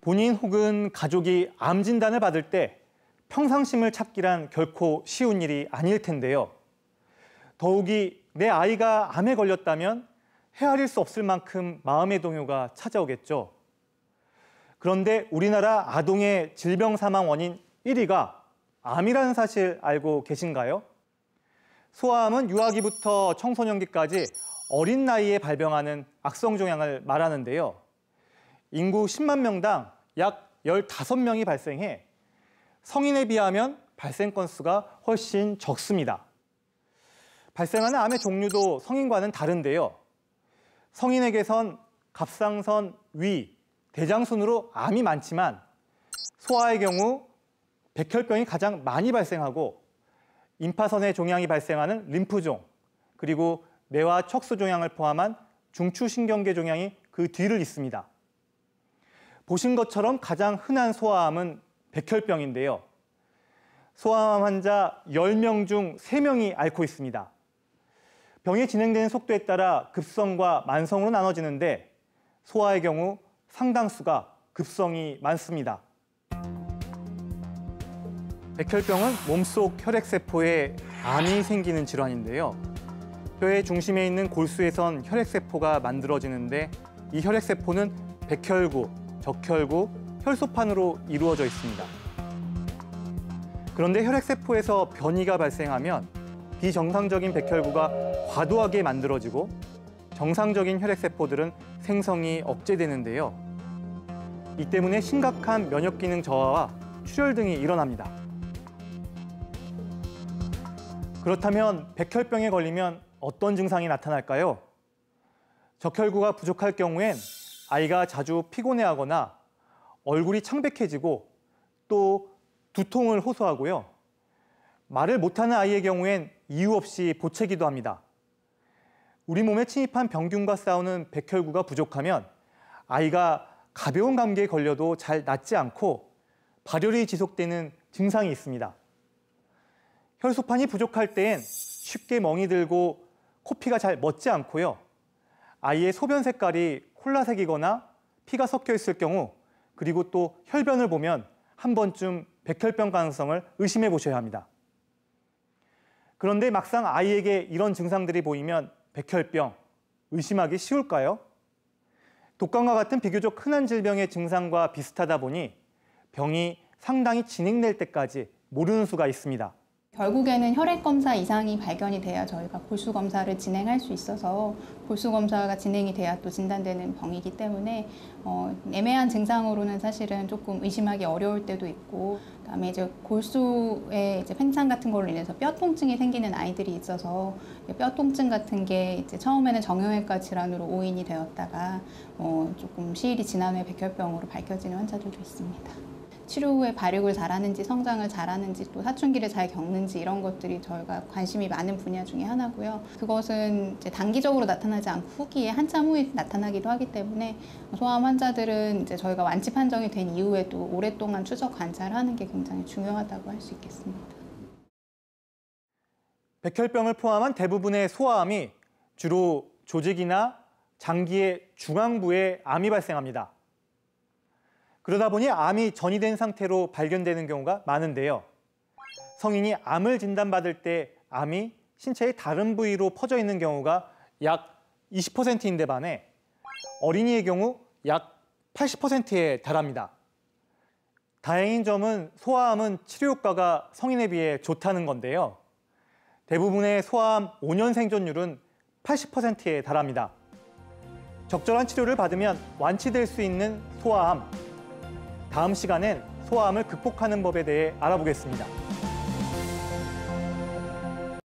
본인 혹은 가족이 암 진단을 받을 때 평상심을 찾기란 결코 쉬운 일이 아닐 텐데요. 더욱이 내 아이가 암에 걸렸다면 헤아릴 수 없을 만큼 마음의 동요가 찾아오겠죠. 그런데 우리나라 아동의 질병 사망 원인 1위가 암이라는 사실 알고 계신가요? 소아암은 유아기부터 청소년기까지 어린 나이에 발병하는 악성종양을 말하는데요. 인구 10만 명당 약 15명이 발생해 성인에 비하면 발생 건수가 훨씬 적습니다. 발생하는 암의 종류도 성인과는 다른데요. 성인에게선 갑상선, 위, 대장 순으로 암이 많지만 소아의 경우 백혈병이 가장 많이 발생하고 임파선의 종양이 발생하는 림프종, 그리고 뇌와 척수 종양을 포함한 중추신경계 종양이 그 뒤를 잇습니다. 보신 것처럼 가장 흔한 소아암은 백혈병인데요. 소아암 환자 10명 중 3명이 앓고 있습니다. 병이 진행되는 속도에 따라 급성과 만성으로 나눠지는데 소아의 경우 상당수가 급성이 많습니다. 백혈병은 몸속 혈액세포에 암이 생기는 질환인데요. 뼈의 중심에 있는 골수에선 혈액세포가 만들어지는데 이 혈액세포는 백혈구, 적혈구, 혈소판으로 이루어져 있습니다. 그런데 혈액세포에서 변이가 발생하면 비정상적인 백혈구가 과도하게 만들어지고 정상적인 혈액세포들은 생성이 억제되는데요. 이 때문에 심각한 면역기능 저하와 출혈 등이 일어납니다. 그렇다면 백혈병에 걸리면 어떤 증상이 나타날까요? 적혈구가 부족할 경우엔 아이가 자주 피곤해하거나 얼굴이 창백해지고 또 두통을 호소하고요. 말을 못하는 아이의 경우엔 이유 없이 보채기도 합니다. 우리 몸에 침입한 병균과 싸우는 백혈구가 부족하면 아이가 가벼운 감기에 걸려도 잘 낫지 않고 발열이 지속되는 증상이 있습니다. 혈소판이 부족할 때엔 쉽게 멍이 들고 코피가 잘 멎지 않고요. 아이의 소변 색깔이 콜라색이거나 피가 섞여 있을 경우, 그리고 또 혈변을 보면 한 번쯤 백혈병 가능성을 의심해 보셔야 합니다. 그런데 막상 아이에게 이런 증상들이 보이면 백혈병, 의심하기 쉬울까요? 독감과 같은 비교적 흔한 질병의 증상과 비슷하다 보니 병이 상당히 진행될 때까지 모르는 수가 있습니다. 결국에는 혈액검사 이상이 발견이 돼야 저희가 골수검사를 진행할 수 있어서 골수검사가 진행이 돼야 또 진단되는 병이기 때문에 애매한 증상으로는 사실은 조금 의심하기 어려울 때도 있고, 그다음에 이제 골수에 이제 팽창 같은 걸로 인해서 뼈 통증이 생기는 아이들이 있어서 뼈 통증 같은 게 이제 처음에는 정형외과 질환으로 오인이 되었다가 조금 시일이 지난 후에 백혈병으로 밝혀지는 환자들도 있습니다. 치료 후에 발육을 잘하는지 성장을 잘하는지 또 사춘기를 잘 겪는지 이런 것들이 저희가 관심이 많은 분야 중에 하나고요. 그것은 이제 단기적으로 나타나지 않고 후기에 한참 후에 나타나기도 하기 때문에 소아암 환자들은 이제 저희가 완치 판정이 된 이후에도 오랫동안 추적 관찰하는 게 굉장히 중요하다고 할 수 있겠습니다. 백혈병을 포함한 대부분의 소아암이 주로 조직이나 장기의 중앙부에 암이 발생합니다. 그러다 보니 암이 전이된 상태로 발견되는 경우가 많은데요. 성인이 암을 진단받을 때 암이 신체의 다른 부위로 퍼져 있는 경우가 약 20%인데 반해 어린이의 경우 약 80%에 달합니다. 다행인 점은 소아암은 치료 효과가 성인에 비해 좋다는 건데요. 대부분의 소아암 5년 생존율은 80%에 달합니다. 적절한 치료를 받으면 완치될 수 있는 소아암. 다음 시간엔 소아암을 극복하는 법에 대해 알아보겠습니다.